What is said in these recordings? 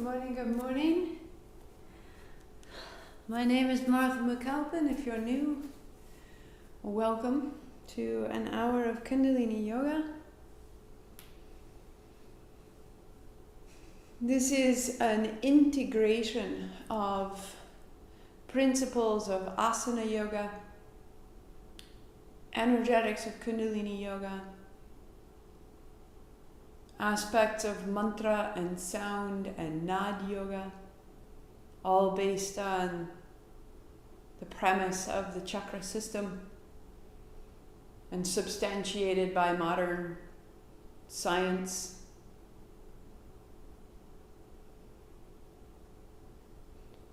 morning, good morning. My name is Martha McAlpin. If you're new, welcome to an hour of kundalini yoga. This is an integration of principles of asana yoga, energetics of kundalini yoga, aspects of mantra and sound and nad yoga, all based on the premise of the chakra system and substantiated by modern science.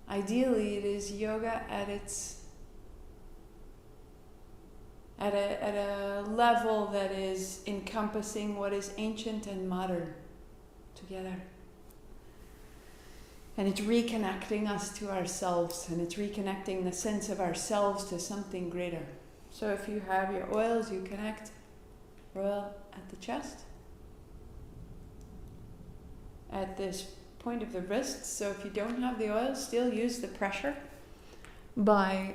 Ideally, it is yoga at a level that is encompassing what is ancient and modern together. And it's reconnecting us to ourselves, and it's reconnecting the sense of ourselves to something greater. So if you have your oils, you connect oil at the chest, at this point of the wrists. So if you don't have the oil, still use the pressure by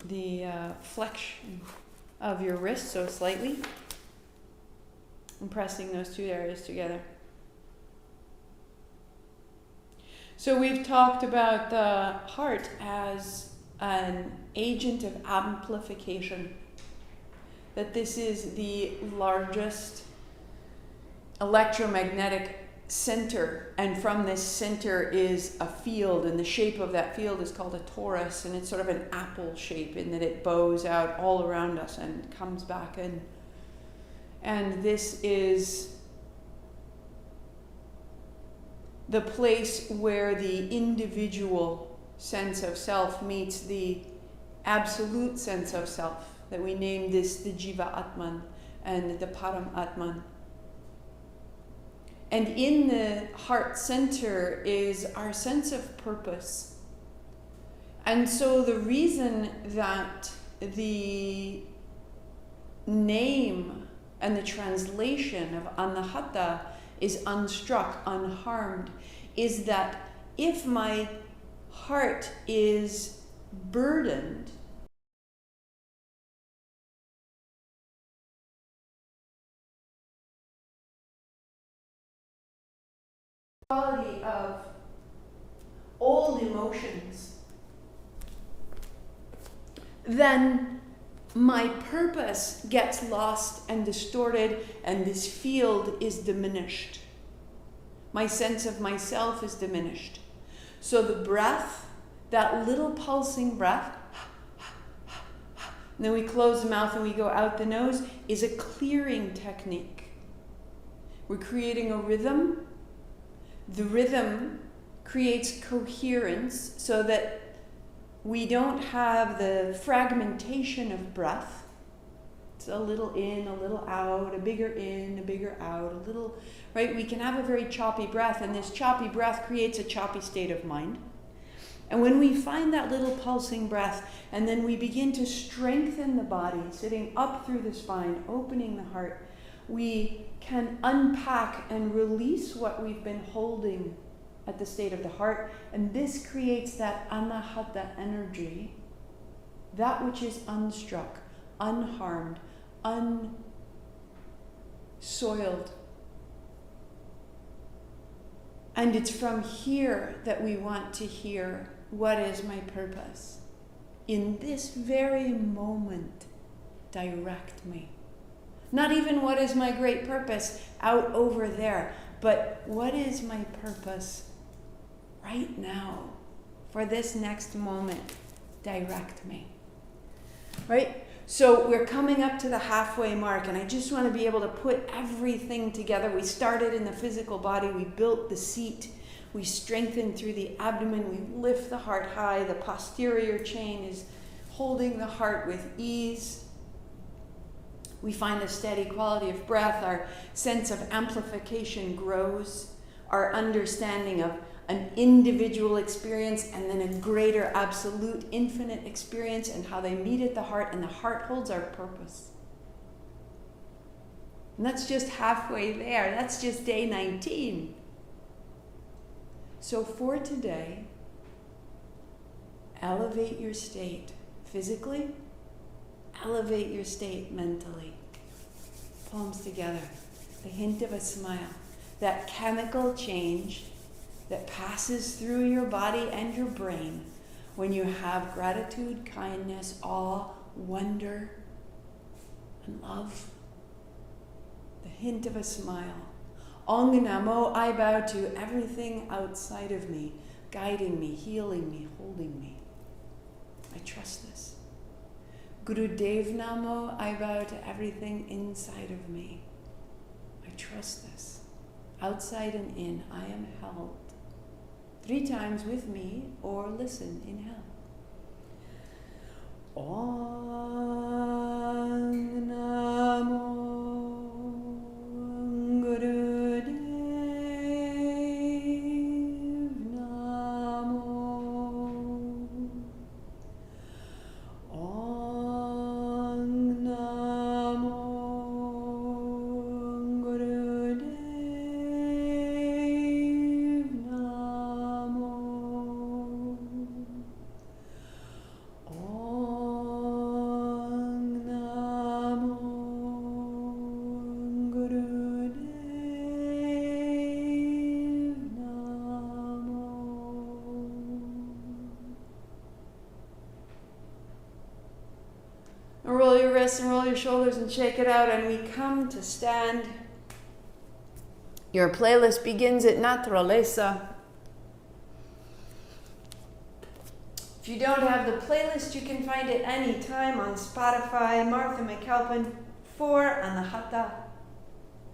the flexion of your wrist, so slightly, and pressing those two areas together. So we've talked about the heart as an agent of amplification, that this is the largest electromagnetic center, and from this center is a field, and the shape of that field is called a torus, and it's sort of an apple shape in that it bows out all around us and comes back in. And this is the place where the individual sense of self meets the absolute sense of self, that we name this the Jiva Atman and the Param Atman. And in the heart center is our sense of purpose. And so the reason that the name and the translation of Anahata is unstruck, unharmed, is that if my heart is burdened, quality of old emotions, then my purpose gets lost and distorted, and this field is diminished. My sense of myself is diminished. So the breath, that little pulsing breath, and then we close the mouth and we go out the nose, is a clearing technique. We're creating a rhythm. The rhythm creates coherence so that we don't have the fragmentation of breath. It's a little in, a little out, a bigger in, a bigger out, a little, right? We can have a very choppy breath, and this choppy breath creates a choppy state of mind. And when we find that little pulsing breath, and then we begin to strengthen the body, sitting up through the spine, opening the heart, we can unpack and release what we've been holding at the state of the heart, and this creates that Anahata energy, that which is unstruck, unharmed, unsoiled. And it's from here that we want to hear, what is my purpose? In this very moment, direct me. Not even what is my great purpose out over there, but what is my purpose right now for this next moment? Direct me. Right? So we're coming up to the halfway mark, and I just want to be able to put everything together. We started in the physical body, we built the seat, we strengthened through the abdomen, we lift the heart high, the posterior chain is holding the heart with ease. We find a steady quality of breath, our sense of amplification grows, our understanding of an individual experience and then a greater absolute infinite experience and how they meet at the heart, and the heart holds our purpose. And that's just halfway there. That's just day 19. So for today, elevate your state physically, elevate your state mentally. Palms together, the hint of a smile. That chemical change that passes through your body and your brain when you have gratitude, kindness, awe, wonder, and love. The hint of a smile. Ong Namo, I bow to everything outside of me, guiding me, healing me, holding me. I trust this. Guru Dev Namo, I bow to everything inside of me. I trust this. Outside and in, I am held. 3 times with me, or listen, inhale. Om Namo Guru Dev Namo. Om Namo Guru Dev Namo. Om Namo Guru Dev Namo. Roll your wrists and roll your shoulders and shake it out, and we come to stand. Your playlist begins at Naturaleza. If you don't have the playlist, you can find it anytime on Spotify. Martha McAlpin for Anahata.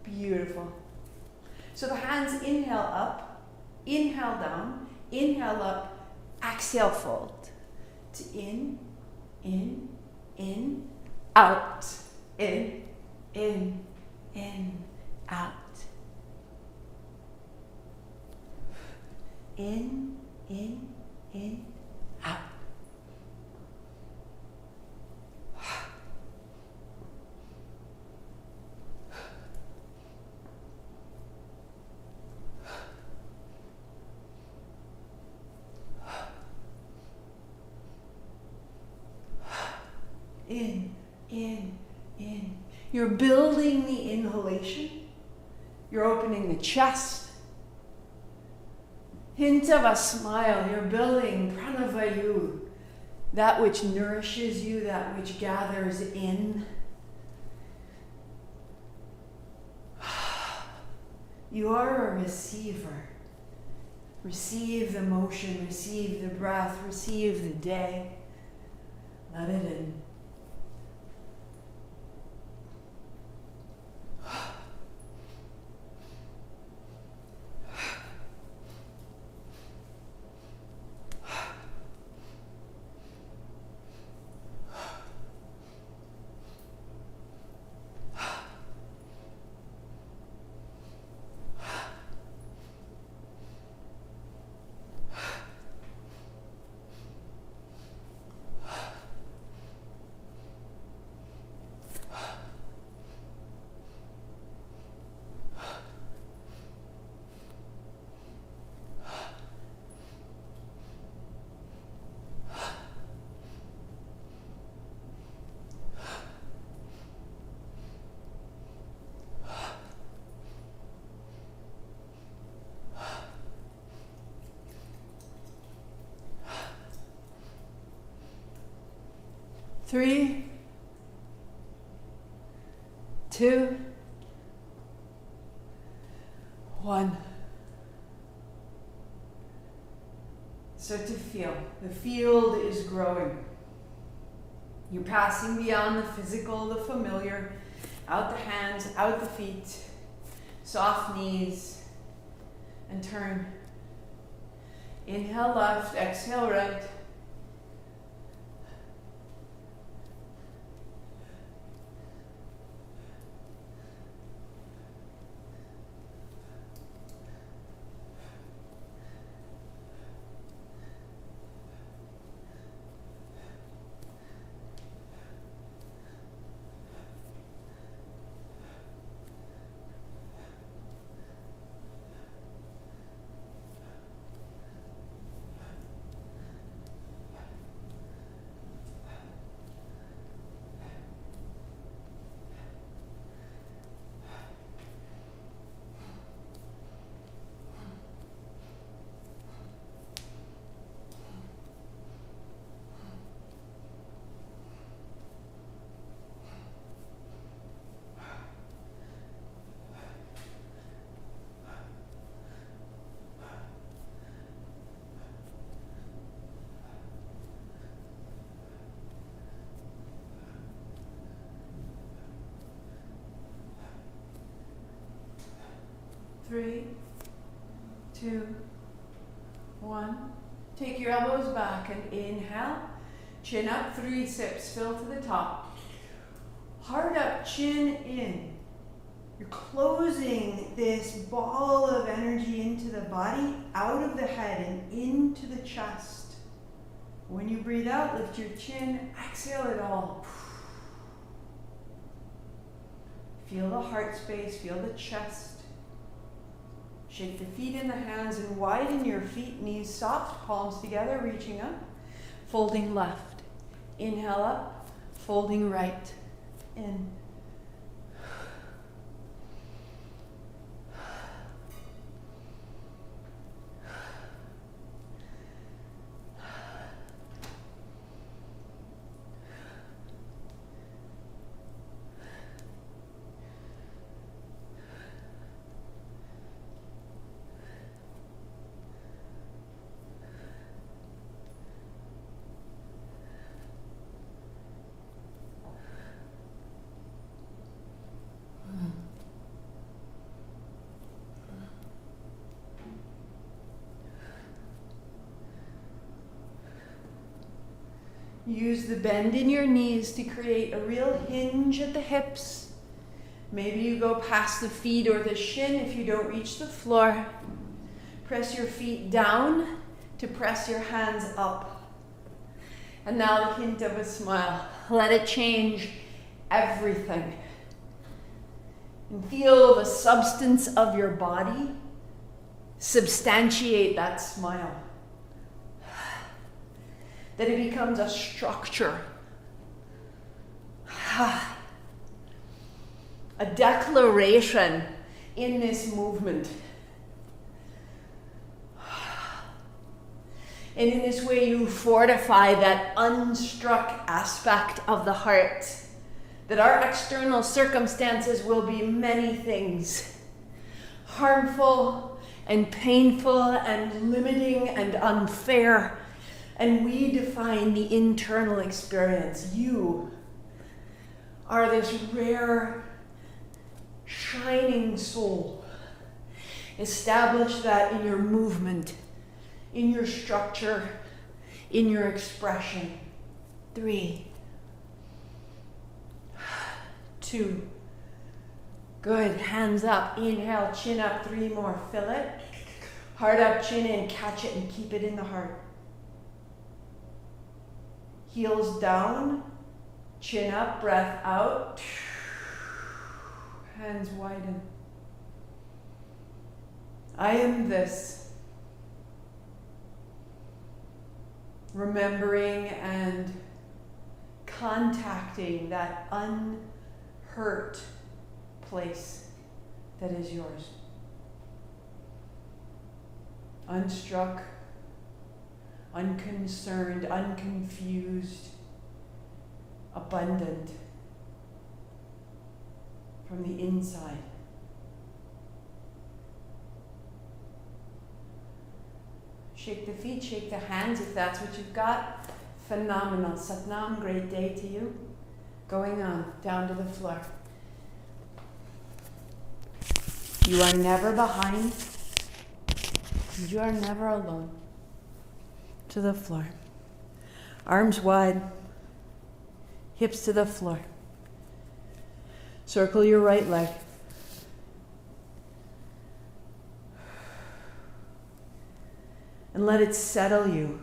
Beautiful. So the hands inhale up, inhale down, inhale up, exhale fold. To in, out, in, out. In, out. In. You're building the inhalation. You're opening the chest. Hint of a smile. You're building pranavayu, that which nourishes you, that which gathers in. You are a receiver. Receive the motion, receive the breath, receive the day. Let it in. Three, 2, 1. Start to feel. The field is growing. You're passing beyond the physical, the familiar, out the hands, out the feet, soft knees, and turn. Inhale left, exhale right. 3, 2, 1. Take your elbows back and inhale. Chin up, 3 sips, fill to the top. Heart up, chin in. You're closing this ball of energy into the body, out of the head and into the chest. When you breathe out, lift your chin, exhale it all. Feel the heart space, feel the chest. Shake the feet and the hands and widen your feet, knees soft, palms together, reaching up. Folding left. Inhale up, folding right. In. Use the bend in your knees to create a real hinge at the hips. Maybe you go past the feet or the shin if you don't reach the floor. Press your feet down to press your hands up. And now the hint of a smile. Let it change everything. And feel the substance of your body substantiate that smile. That it becomes a structure. A declaration in this movement. And in this way you fortify that unstruck aspect of the heart. That our external circumstances will be many things. Harmful and painful and limiting and unfair. And we define the internal experience. You are this rare, shining soul. Establish that in your movement, in your structure, in your expression. 3, 2. Good. Hands up. Inhale, chin up. 3 more. Fill it. Heart up, chin in. Catch it and keep it in the heart. Heels down, chin up, breath out, hands widen. I am this. Remembering and contacting that unhurt place that is yours. Unstruck, unconcerned, unconfused, abundant from the inside. Shake the feet, shake the hands if that's what you've got. Phenomenal. Satnam, great day to you. Going on, down to the floor. You are never behind. You are never alone. To the floor. Arms wide. Hips to the floor. Circle your right leg. And let it settle you.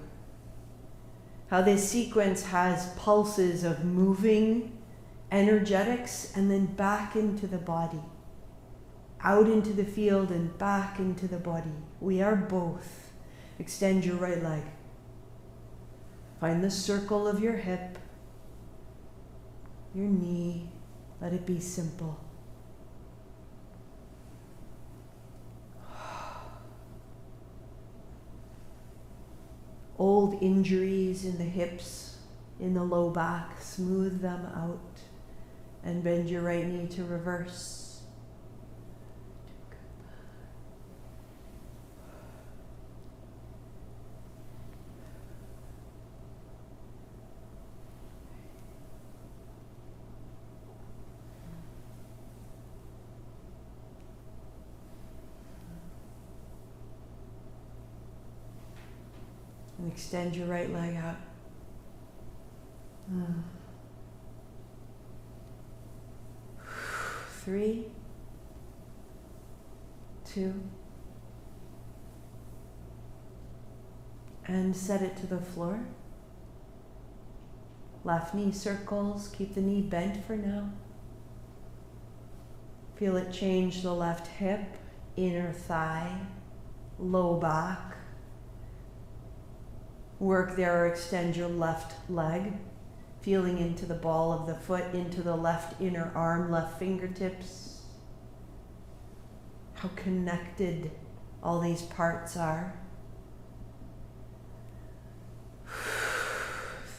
How this sequence has pulses of moving energetics and then back into the body. Out into the field and back into the body. We are both. Extend your right leg. Find the circle of your hip, your knee. Let it be simple. Old injuries in the hips, in the low back, smooth them out and bend your right knee to reverse. extend your right leg out. 3, 2, and set it to the floor. Left knee circles, keep the knee bent for now. Feel it change the left hip, inner thigh, low back. Work there or extend your left leg, feeling into the ball of the foot, into the left inner arm, left fingertips. How connected all these parts are.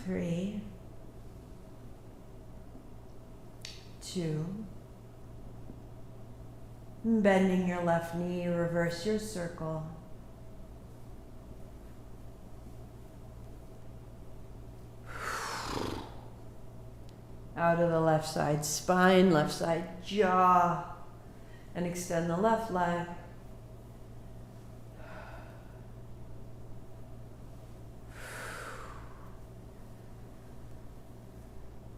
3, 2, bending your left knee, reverse your circle. Out of the left side spine, left side jaw, and extend the left leg.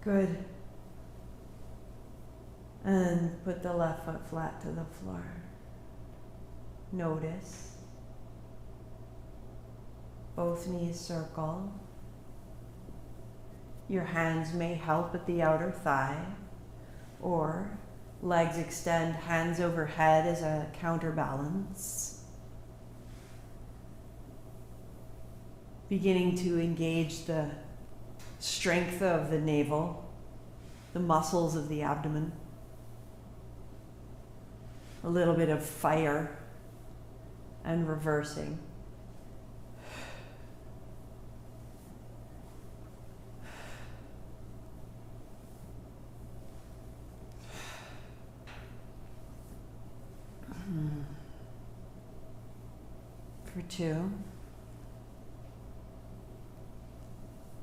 Good. And put the left foot flat to the floor. Notice. Both knees circle. Your hands may help at the outer thigh, or legs extend, hands overhead as a counterbalance. Beginning to engage the strength of the navel, the muscles of the abdomen. A little bit of fire and reversing. For 2.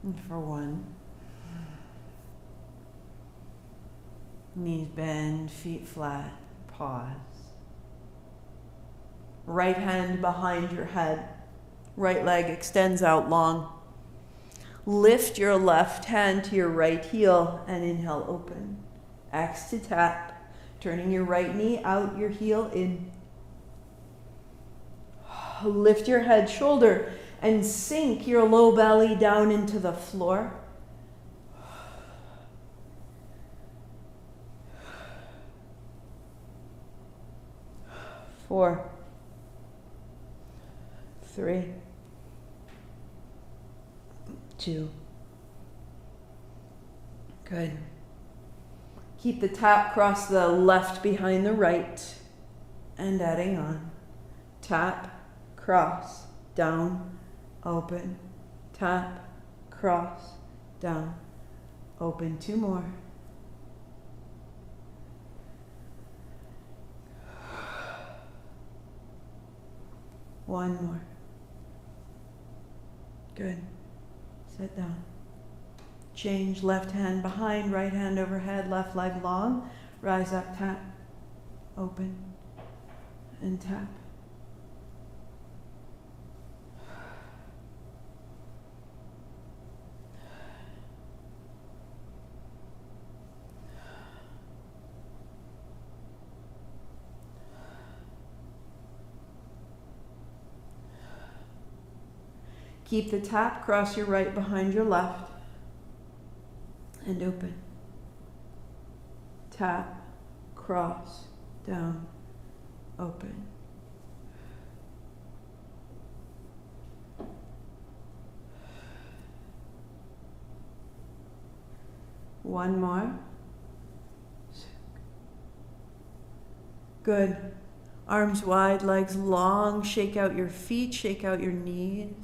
And for 1. Knees bend, feet flat, pause. Right hand behind your head. Right leg extends out long. Lift your left hand to your right heel and inhale, open. X to tap, turning your right knee out, your heel in. Lift your head, shoulder, and sink your low belly down into the floor. Four, 3, 2. Good. Keep the tap, cross the left behind the right, and adding on. Tap, cross, down, open, tap, cross, down, open. 2 more. One more. Good. Sit down. Change, left hand behind, right hand overhead, left leg long. Rise up, tap, open, and tap. Keep the tap, cross your right behind your left, and open. Tap, cross, down, open. One more. Good. Arms wide, legs long. Shake out your feet, shake out your knees.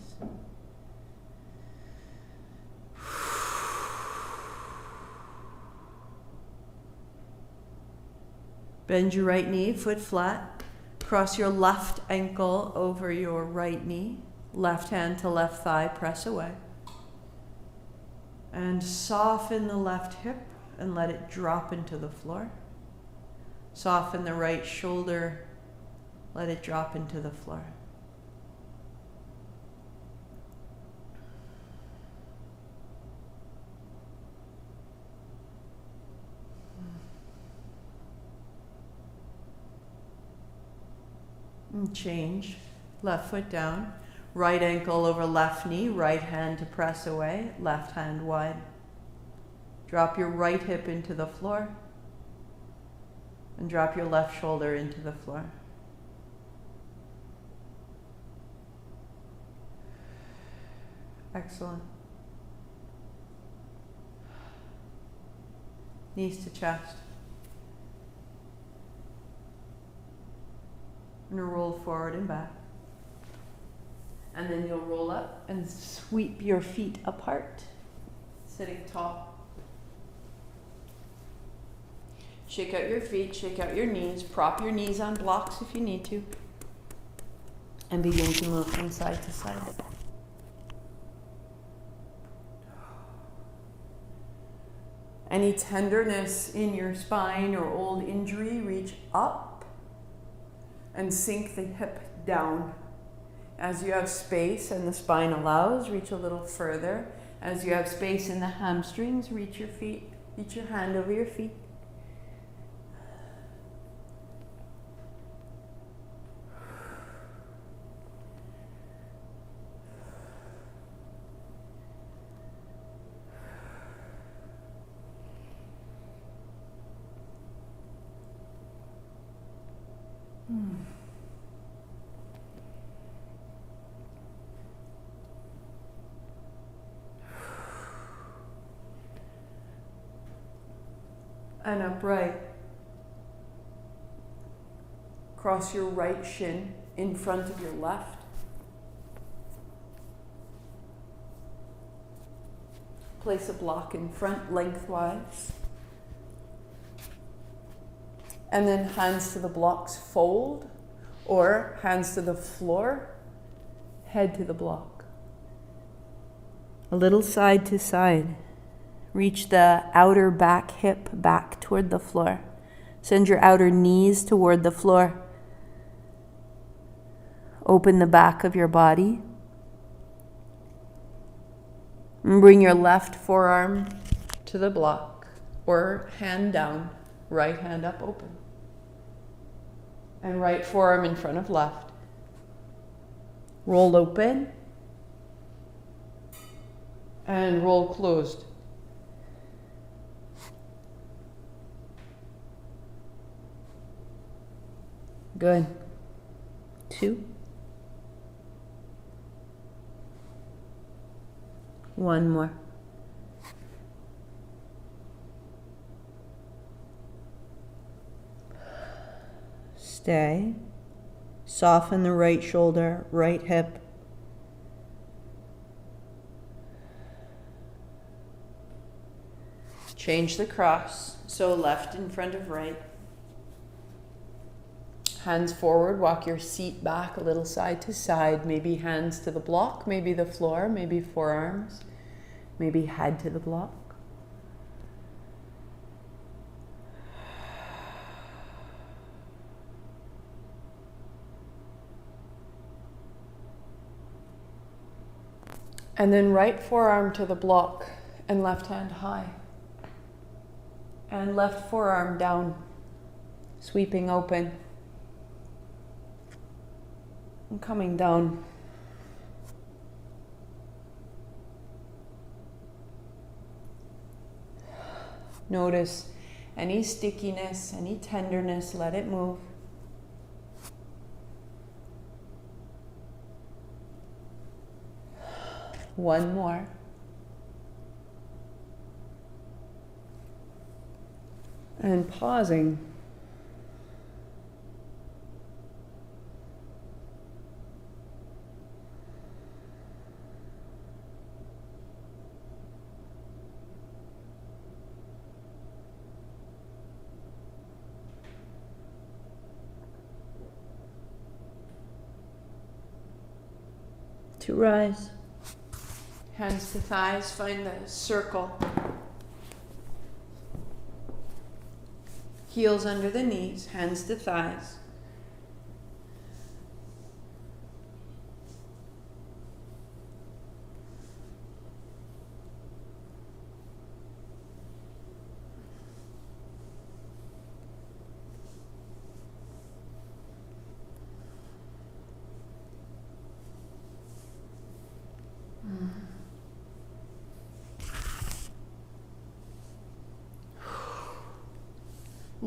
Bend your right knee, foot flat. Cross your left ankle over your right knee. Left hand to left thigh, press away. And soften the left hip and let it drop into the floor. Soften the right shoulder, let it drop into the floor. And change. Left foot down. Right ankle over left knee. Right hand to press away. Left hand wide. Drop your right hip into the floor. And drop your left shoulder into the floor. Excellent. Knees to chest. And roll forward and back. And then you'll roll up and sweep your feet apart, sitting tall. Shake out your feet, shake out your knees, prop your knees on blocks if you need to, and begin to move from side to side. Any tenderness in your spine or old injury, reach up and sink the hip down. As you have space and the spine allows, reach a little further. As you have space in the hamstrings, reach your feet, reach your hand over your feet. And upright. Cross your right shin in front of your left. Place a block in front lengthwise. And then hands to the blocks, fold, or hands to the floor, head to the block. A little side to side. Reach the outer back hip back toward the floor. Send your outer knees toward the floor. Open the back of your body. And bring your left forearm to the block, or hand down, right hand up open. And right forearm in front of left. Roll open. And roll closed. Good. 2. 1 more. Stay. Soften the right shoulder, right hip. Change the cross, so left in front of right. Hands forward, walk your seat back a little side to side. Maybe hands to the block, maybe the floor, maybe forearms, maybe head to the block. And then right forearm to the block and left hand high. And left forearm down, sweeping open. And coming down. Notice any stickiness, any tenderness, let it move. One more. And pausing. To rise. Hands to thighs, find the circle. Heels under the knees, hands to thighs.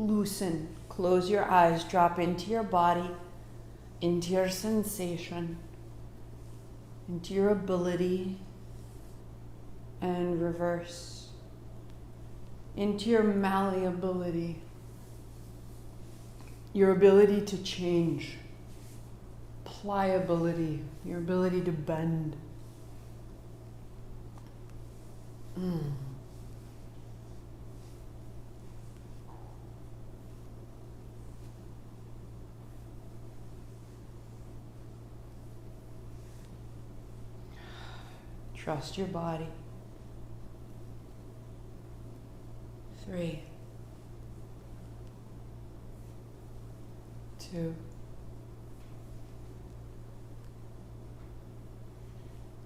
loosen. Close your eyes, drop into your body, into your sensation, into your ability, and reverse. Into your malleability, your ability to change, pliability, your ability to bend. Trust your body. 3, 2,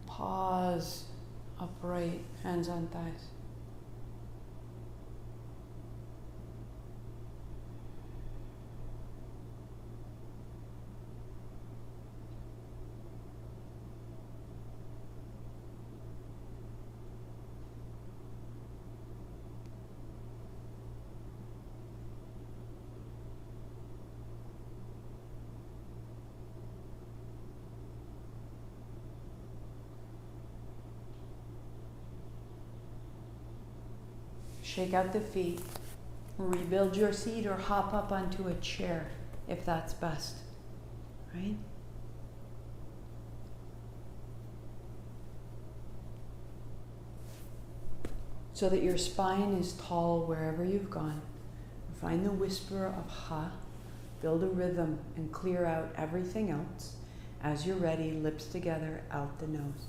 pause, upright, hands on thighs. Shake out the feet, rebuild your seat, or hop up onto a chair if that's best, right? So that your spine is tall wherever you've gone. Find the whisper of ha, build a rhythm, and clear out everything else. As you're ready, lips together, out the nose.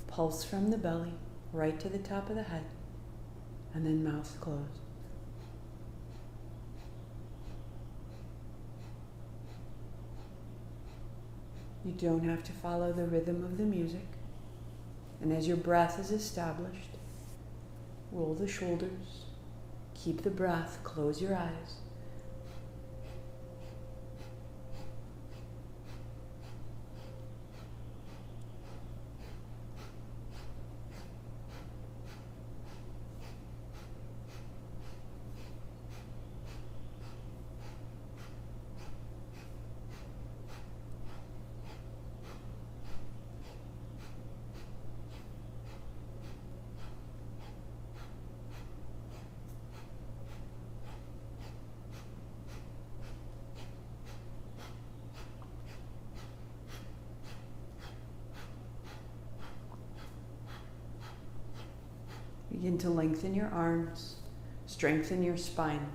Pulse from the belly, right to the top of the head, and then mouth closed. You don't have to follow the rhythm of the music. And as your breath is established, roll the shoulders, keep the breath, close your eyes. Begin to lengthen your arms, strengthen your spine.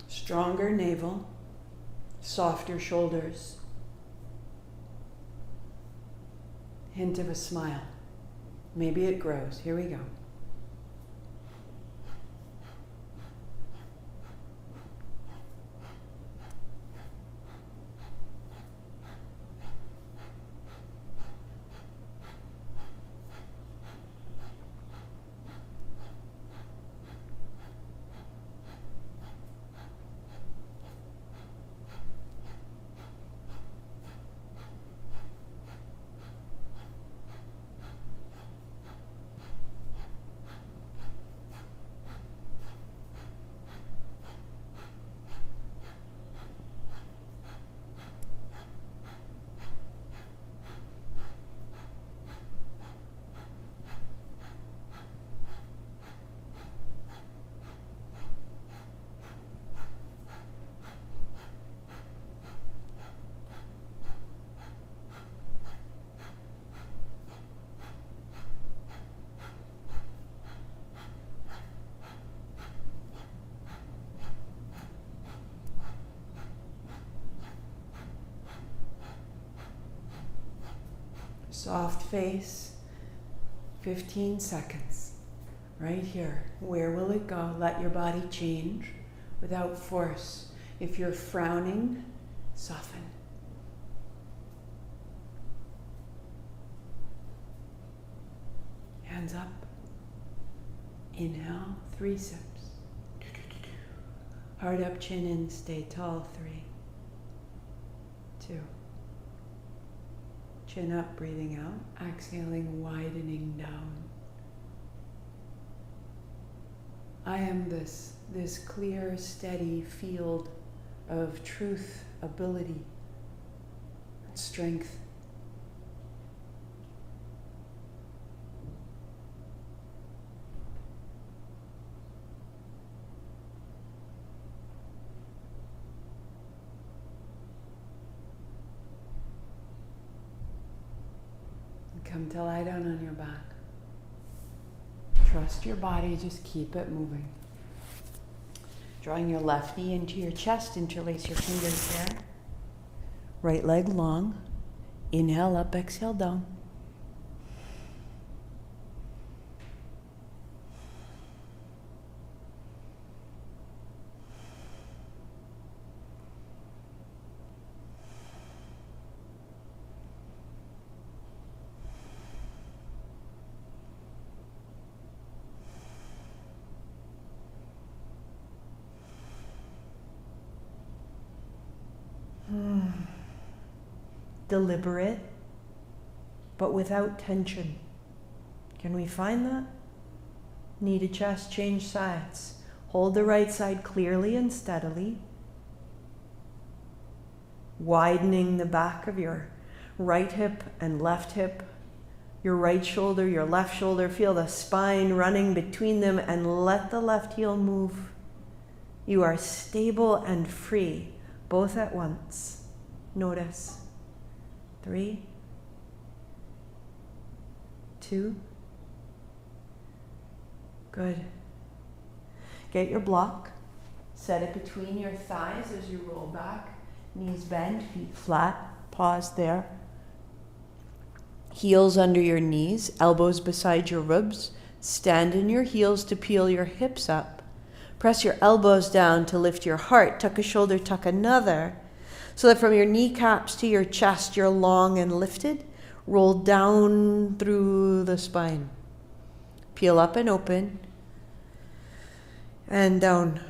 Stronger navel, softer shoulders, hint of a smile. Maybe it grows. Here we go. Soft face, 15 seconds. Right here. Where will it go? Let your body change without force. If you're frowning, soften. Hands up. Inhale, 3 sips. Heart up, chin in, stay tall, 3, 2. Chin up, breathing out, exhaling, widening down. I am this clear, steady field of truth, ability, and strength. Come to lie down on your back. Trust your body, just keep it moving. Drawing your left knee into your chest, interlace your fingers there. Right leg long. Inhale up, exhale down. Deliberate, but without tension. Can we find that? Knee to chest, change sides. Hold the right side clearly and steadily. Widening the back of your right hip and left hip. Your right shoulder, your left shoulder. Feel the spine running between them and let the left heel move. You are stable and free, both at once. Notice. 3, 2, good. Get your block, set it between your thighs as you roll back, knees bend, feet flat, pause there. Heels under your knees, elbows beside your ribs, stand in your heels to peel your hips up. Press your elbows down to lift your heart, tuck a shoulder, tuck another. So that from your kneecaps to your chest, you're long and lifted. Roll down through the spine. Peel up and open. And down.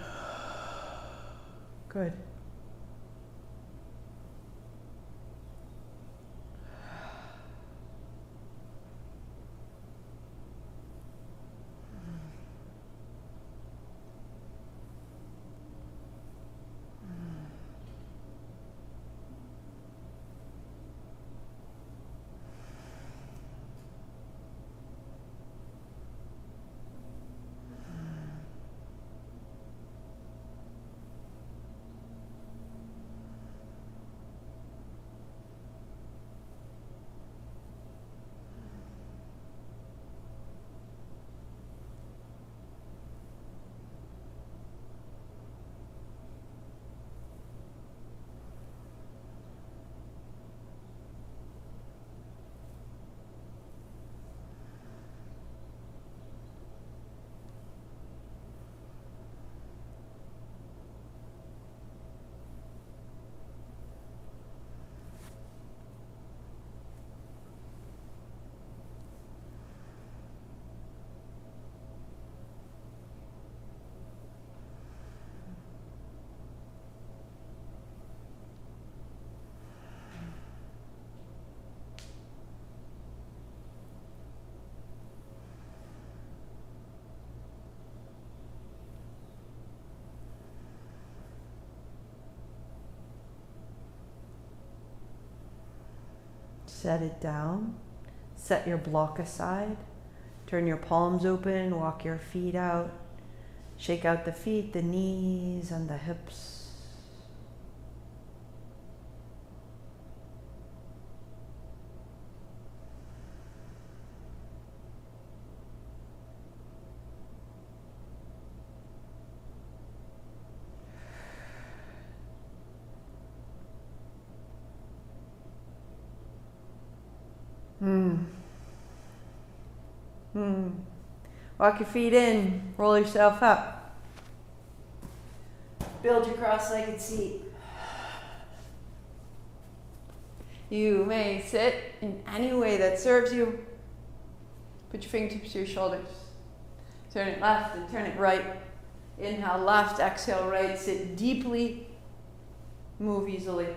Good. Set it down. Set your block aside. Turn your palms open, walk your feet out. Shake out the feet, the knees, and the hips. Walk your feet in, roll yourself up. Build your cross-legged seat. You may sit in any way that serves you. Put your fingertips to your shoulders. Turn it left and turn it right. Inhale left, exhale right. Sit deeply, move easily.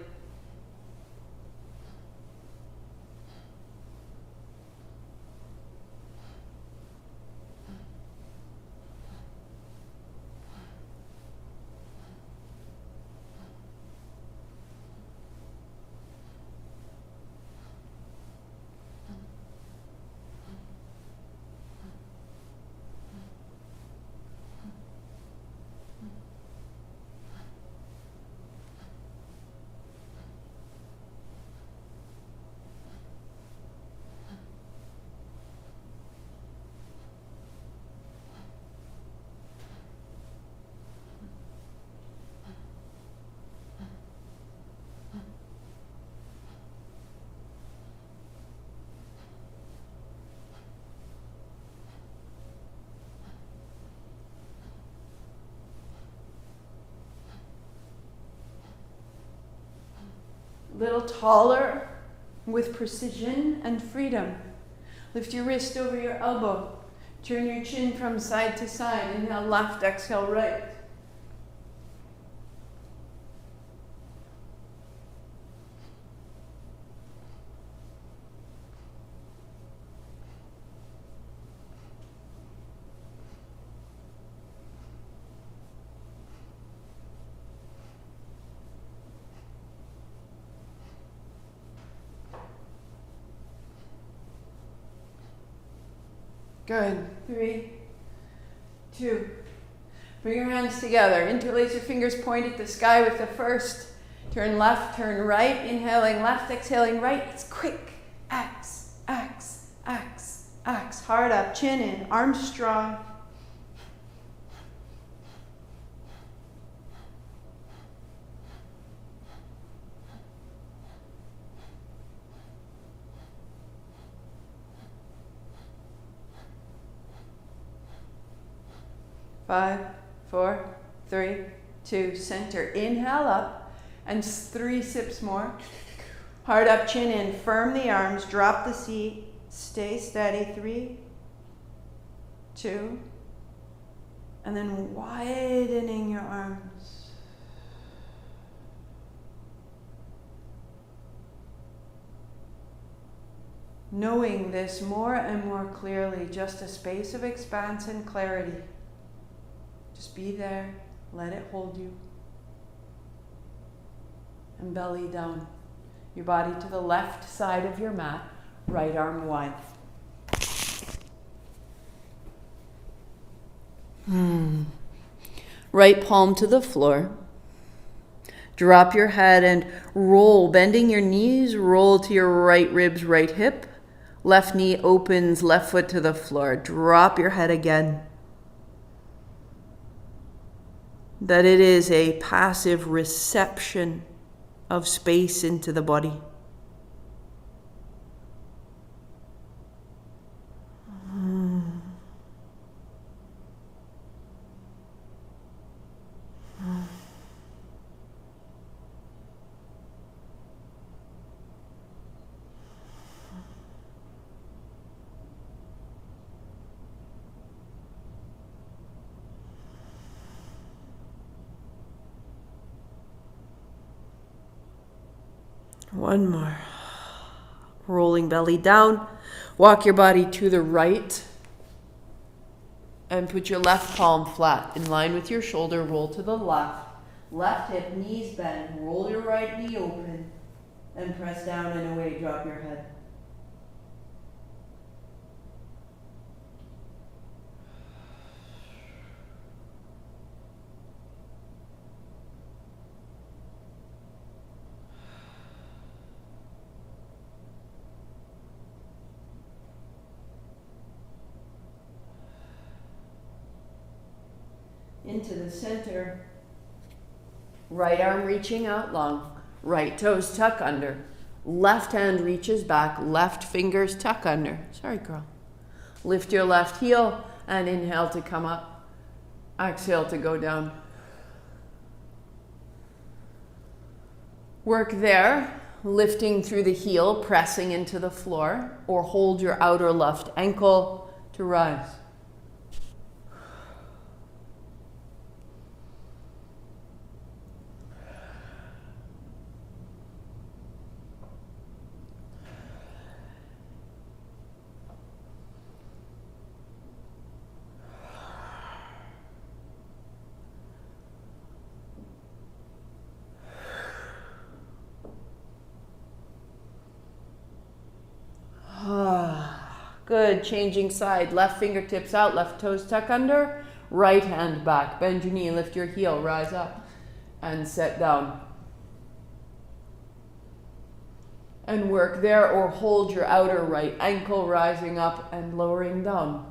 Little taller with precision and freedom. Lift your wrist over your elbow. Turn your chin from side to side. Inhale left, exhale right. Good. 3, 2. Bring your hands together. Interlace your fingers, point at the sky with the first. Turn left, turn right. Inhaling left, exhaling right. It's quick. Axe, axe, axe, axe. Heart up, chin in, arms strong. Five, 4, 3, 2, center. Inhale up and 3 sips more. Heart up, chin in, firm the arms, drop the seat, stay steady. 3, 2, and then widening your arms. Knowing this more and more clearly, just a space of expanse and clarity. Just be there, let it hold you. And belly down. Your body to the left side of your mat, right arm wide. Right palm to the floor. Drop your head and roll, bending your knees, roll to your right ribs, right hip. Left knee opens, left foot to the floor. Drop your head again. That it is a passive reception of space into the body. One more. Rolling belly down. Walk your body to the right. And put your left palm flat in line with your shoulder. Roll to the left. Left hip, knees bend. Roll your right knee open. And press down and away. Drop your head. Into the center. Right arm reaching out long. Right toes tuck under. Left hand reaches back, left fingers tuck under. Sorry, girl. Lift your left heel and inhale to come up. Exhale to go down. Work there, lifting through the heel, pressing into the floor, or hold your outer left ankle to rise. Good, changing side. Left fingertips out, left toes tuck under, right hand back. Bend your knee, lift your heel, rise up and set down. And work there, or hold your outer right ankle, rising up and lowering down.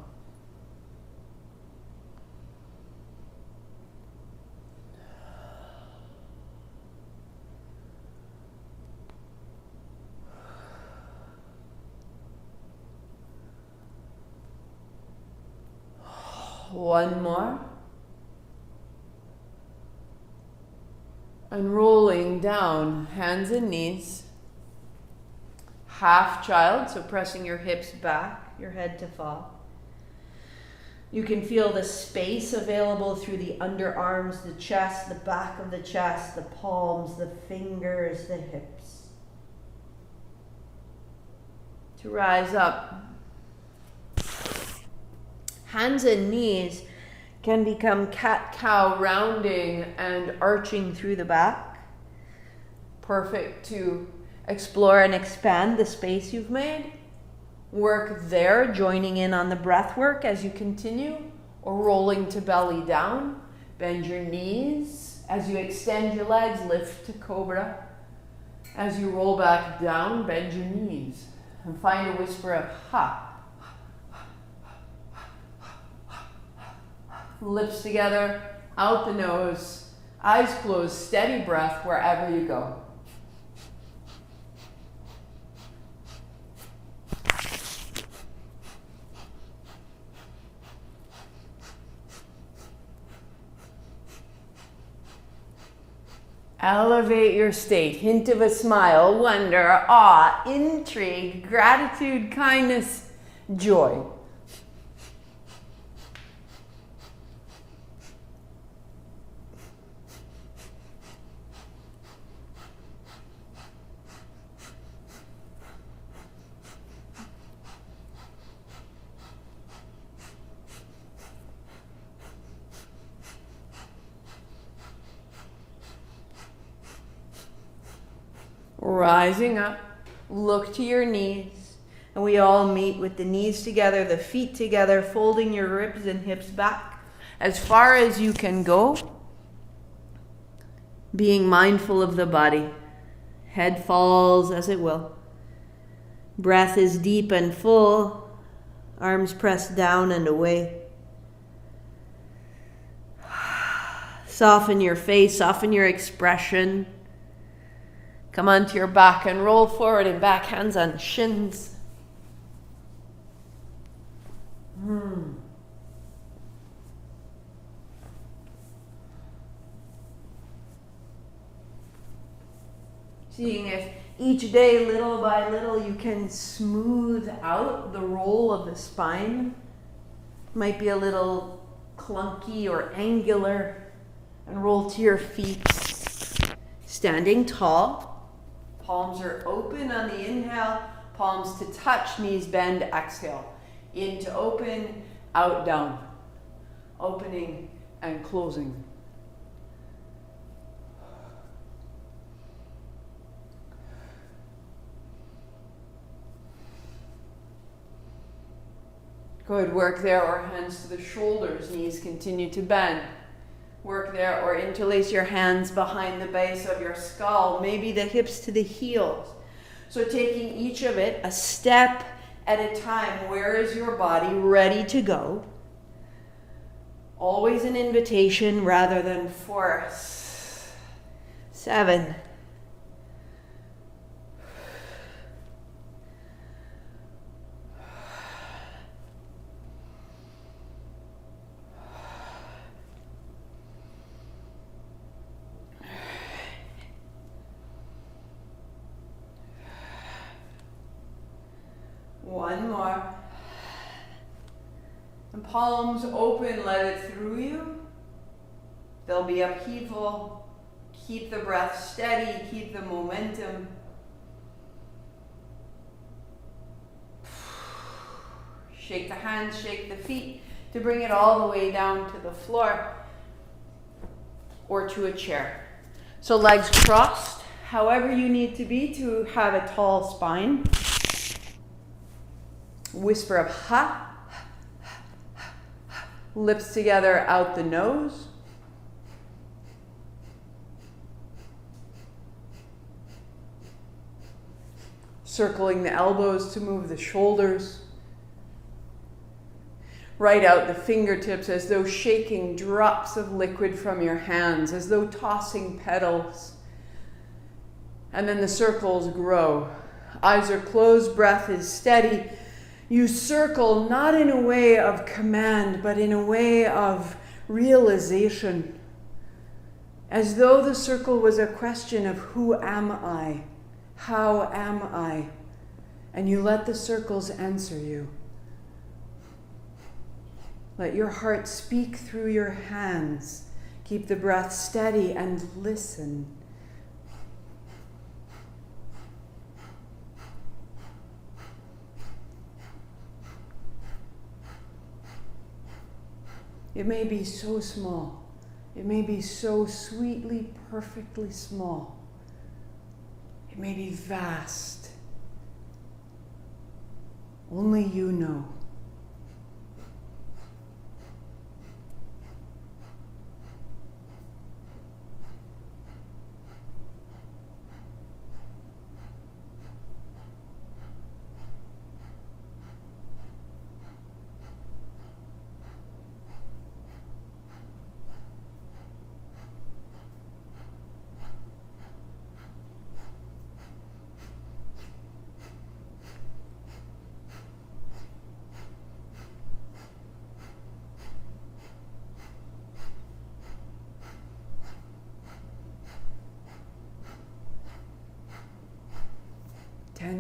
One more. And rolling down, hands and knees. Half child, so pressing your hips back, your head to fall. You can feel the space available through the underarms, the chest, the back of the chest, the palms, the fingers, the hips. To rise up. Hands and knees can become cat-cow, rounding and arching through the back. Perfect to explore and expand the space you've made. Work there, joining in on the breath work as you continue, or rolling to belly down. Bend your knees. As you extend your legs, lift to cobra. As you roll back down, bend your knees. And find a whisper of ha. Lips together, out the nose, eyes closed, steady breath wherever you go. Elevate your state. Hint of a smile, wonder, awe, intrigue, gratitude, kindness, joy. Rising up, look to your knees, and we all meet with the knees together, the feet together, folding your ribs and hips back as far as you can go, being mindful of the body. Head falls as it will. Breath is deep and full, arms pressed down and away. Soften your face, soften your expression. Come onto your back and roll forward and back, hands on shins. Seeing if each day, little by little, you can smooth out the roll of the spine. Might be a little clunky or angular. And roll to your feet. Standing tall. Palms are open on the inhale, palms to touch, knees bend, exhale. In to open, out, down. Opening and closing. Good, work there, or hands to the shoulders, knees continue to bend. Work there, or interlace your hands behind the base of your skull, maybe the hips to the heels. So taking each of it a step at a time. Where is your body ready to go? Always an invitation rather than force. 7, One more. And palms open, let it through you. There'll be upheaval. Keep the breath steady, keep the momentum. Shake the hands, shake the feet to bring it all the way down to the floor or to a chair. So legs crossed, however you need to be to have a tall spine. Whisper of ha. Lips together out the nose. Circling the elbows to move the shoulders. Right out the fingertips as though shaking drops of liquid from your hands, as though tossing petals. And then the circles grow. Eyes are closed, breath is steady. You circle not in a way of command, but in a way of realization. As though the circle was a question of who am I? How am I? And you let the circles answer you. Let your heart speak through your hands. Keep the breath steady and listen. It may be so small. It may be so sweetly, perfectly small. It may be vast. Only you know.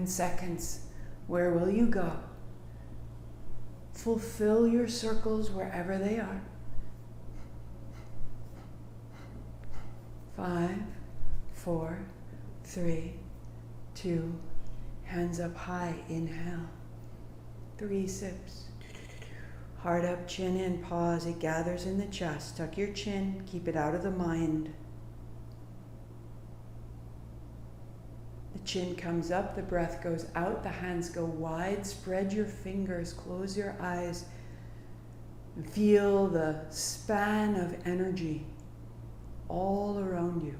Seconds. Where will you go? Fulfill your circles wherever they are. 5, 4, 3, 2, hands up high, inhale. 3 sips. Heart up, chin in, pause, it gathers in the chest. Tuck your chin, keep it out of the mind. The chin comes up, the breath goes out, the hands go wide, spread your fingers, close your eyes, and feel the span of energy all around you.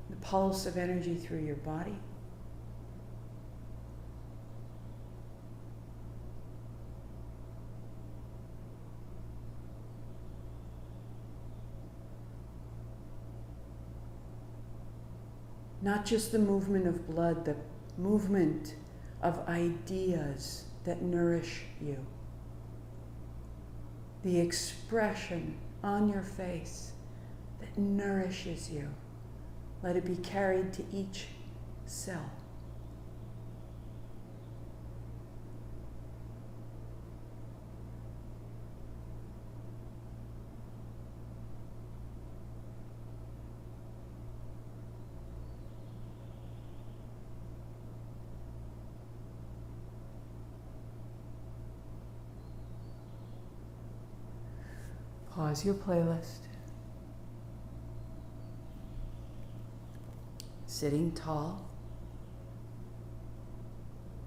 The pulse of energy through your body. Not just the movement of blood, the movement of ideas that nourish you. The expression on your face that nourishes you. Let it be carried to each cell. Pause your playlist. Sitting tall.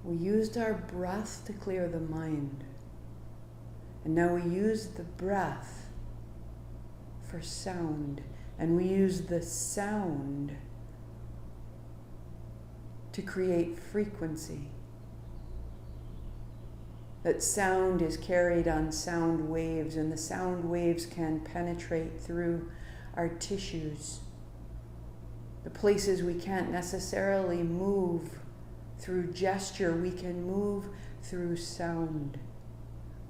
We used our breath to clear the mind. And now we use the breath for sound. And we use the sound to create frequency. That sound is carried on sound waves, and the sound waves can penetrate through our tissues. The places we can't necessarily move through gesture, we can move through sound.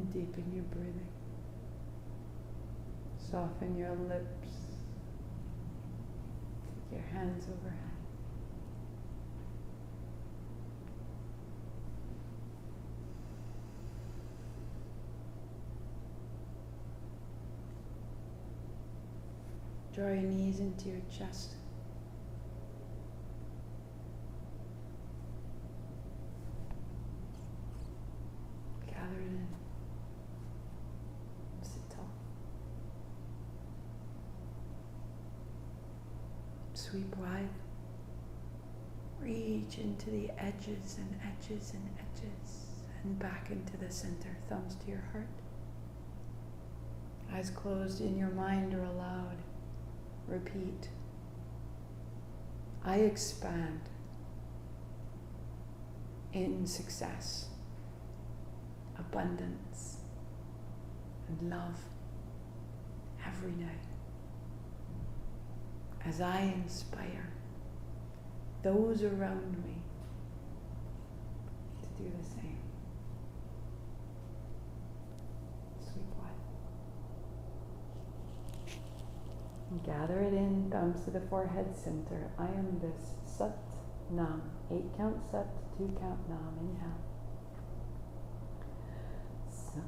and deepen your breathing. Soften your lips. Take your hands overhead. Draw your knees into your chest. Gather it in. Sit tall. Sweep wide. Reach into the edges and edges and edges and back into the center. Thumbs to your heart. Eyes closed in your mind or aloud. Repeat. I expand in success, abundance, and love every day as I inspire those around me to do the same. Sweep wide. Gather it in, thumbs to the forehead center. I am this Sat Nam. 8 count Sat, 2 count Nam. Inhale. Sat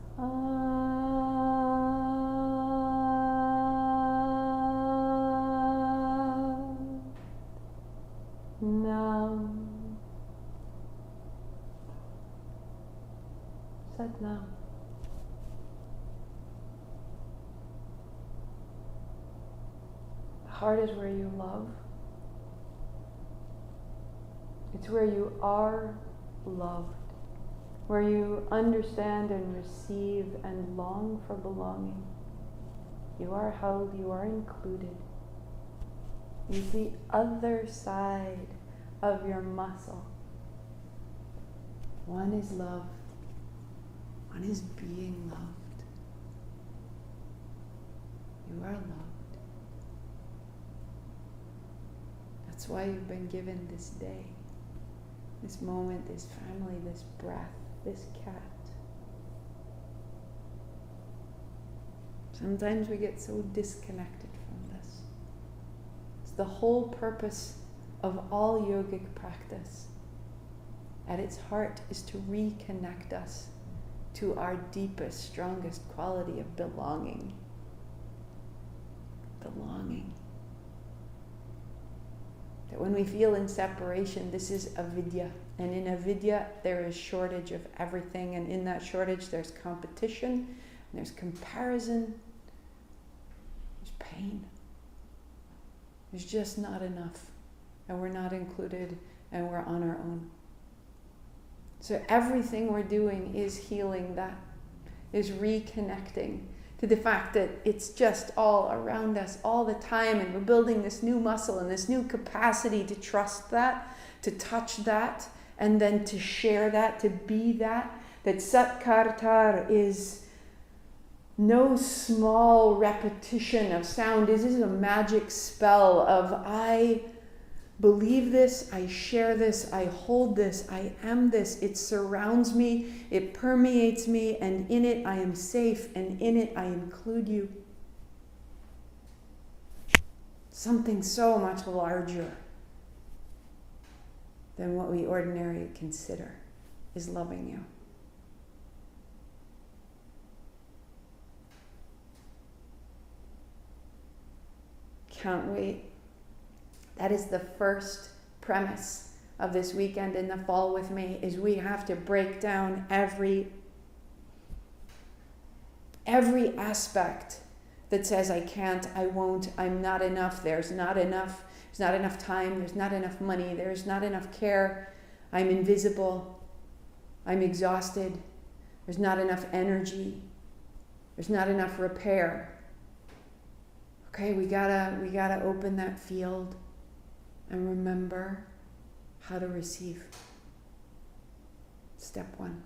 Nam. Sat Nam. Heart is where you love. It's where you are loved, where you understand and receive and long for belonging. You are held, you are included. Use the other side of your muscle. One is love, one is being loved. You are loved. That's why you've been given this day, this moment, this family, this breath, this cat. Sometimes we get so disconnected from this. It's the whole purpose of all yogic practice. At its heart is to reconnect us to our deepest, strongest quality of belonging. Belonging. That when we feel in separation, this is avidya. And in avidya, there is shortage of everything. And in that shortage, there's competition, and there's comparison, there's pain. There's just not enough. And we're not included, and we're on our own. So everything we're doing is healing that, is reconnecting to the fact that it's just all around us all the time, and we're building this new muscle and this new capacity to trust that, to touch that, and then to share that, to be that. That Satkartar is no small repetition of sound. This is a magic spell of I believe this, I share this, I hold this, I am this. It surrounds me, it permeates me, and in it I am safe, and in it I include you. Something so much larger than what we ordinarily consider is loving you. Can't wait. That is the first premise of this weekend in the fall with me, is we have to break down every aspect that says I can't, I won't, I'm not enough, there's not enough time, there's not enough money, there's not enough care, I'm invisible, I'm exhausted, there's not enough energy, there's not enough repair. Okay, we gotta open that field and remember how to receive. Step 1.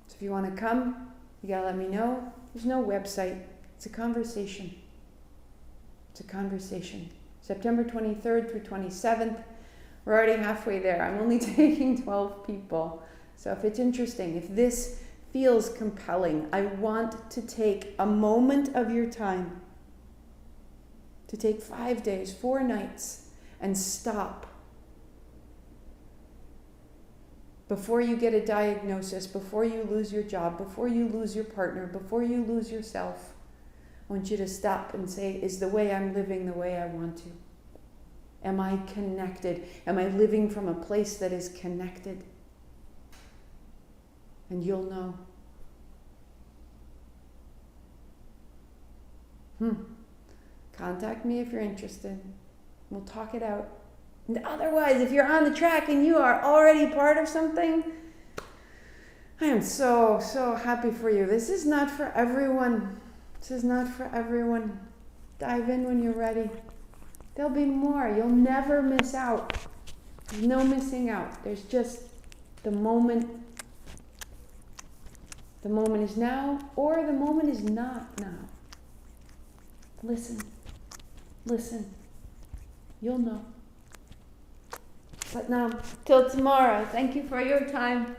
So if you want to come, you gotta let me know. There's no website. It's a conversation. It's a conversation. September 23rd through 27th. We're already halfway there. I'm only taking 12 people. So if it's interesting, if this feels compelling, I want to take a moment of your time, to take 5 days, 4 nights, and stop. Before you get a diagnosis, before you lose your job, before you lose your partner, before you lose yourself, I want you to stop and say, is the way I'm living the way I want to? Am I connected? Am I living from a place that is connected? And you'll know. Contact me if you're interested. We'll talk it out. And otherwise, if you're on the track and you are already part of something, I am so, so happy for you. This is not for everyone. This is not for everyone. Dive in when you're ready. There'll be more. You'll never miss out. There's no missing out. There's just the moment. The moment is now, or the moment is not now. Listen. Listen. You'll know. But now, till tomorrow, thank you for your time.